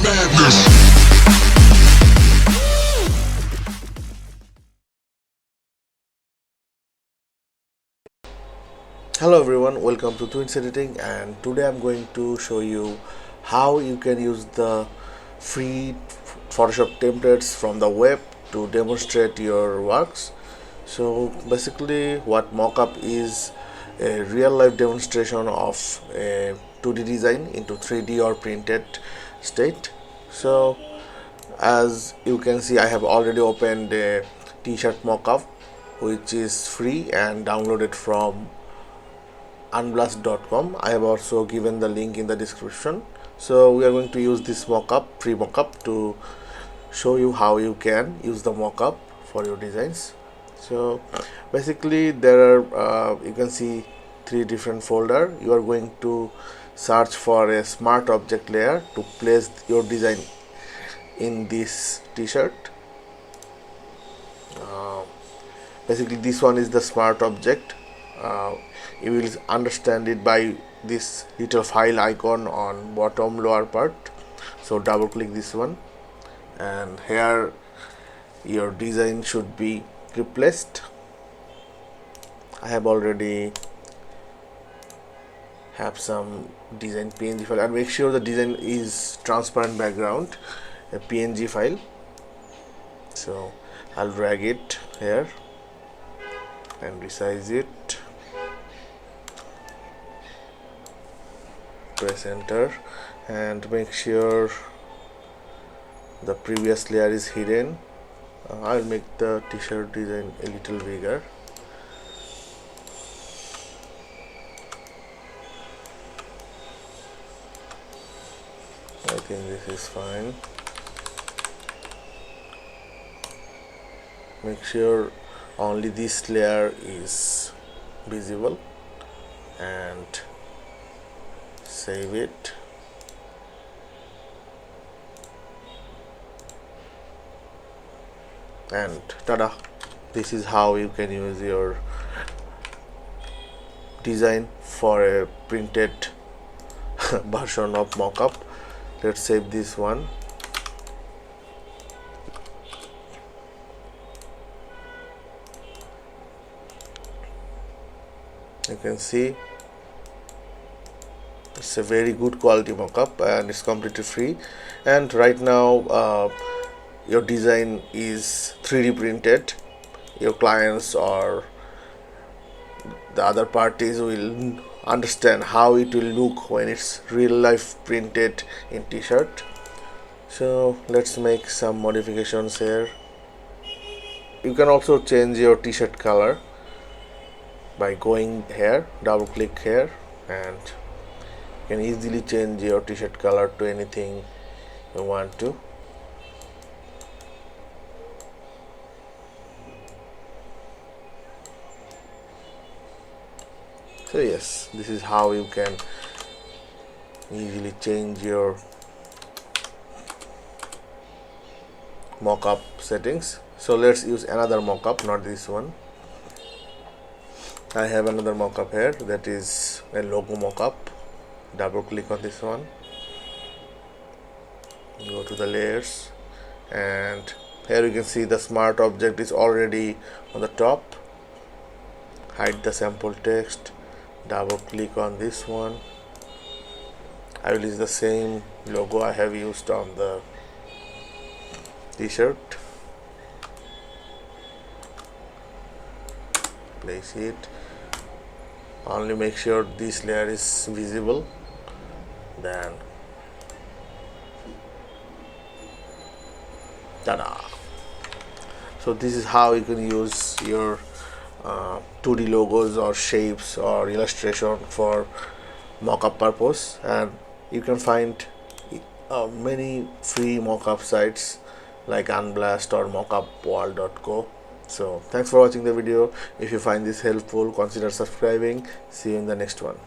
madness. Hello everyone, welcome to Tuhin editing, and today I'm going to show you how you can use the free Photoshop templates from the web to demonstrate your works. So basically what mockup is a real life demonstration of a 2D design into 3D or printed state. So as you can see, I have already opened a t-shirt mockup which is free and downloaded from unblast.com. I have also given the link in the description. So we are going to use this mockup, free mockup, to show you how you can use the mockup for your designs. So basically there are you can see 3 different folder. You are going to search for a smart object layer to place your design in this t-shirt. Basically this one is the smart object. You will understand it by this little file icon on bottom lower part. So double click this one, and here your design should be replaced. I have already have some design PNG file, and make sure the design is transparent background, a PNG file. So I'll drag it here and resize it, press enter, and make sure the previous layer is hidden. I'll make the t-shirt design a little bigger. I think this is fine. Make sure only this layer is visible and save it. And tada, this is how you can use your design for a printed version of mockup. Let's save this one. You can see it's a very good quality mockup and it's completely free. And right now your design is 3D printed. Your clients or the other parties will understand how it will look when it's real life printed in t-shirt. So let's make some modifications here. You can also change your t-shirt color by going here, double click here, and you can easily change your t-shirt color to anything you want to. So yes, this is how you can easily change your mockup settings. So let's use another mockup, not this one. I have another mockup here, that is a logo mockup. Double click on this one, go to the layers, and here you can see the smart object is already on the top. Hide the sample text, double click on this one. I will use the same logo I have used on the t-shirt. Place it. Only make sure this layer is visible. Then tada! So this is how you can use your 2D logos or shapes or illustration for mockup purpose, and you can find many free mockup sites like Unblast or mockupworld.co. So thanks for watching the video. If you find this helpful, consider subscribing. See you in the next one.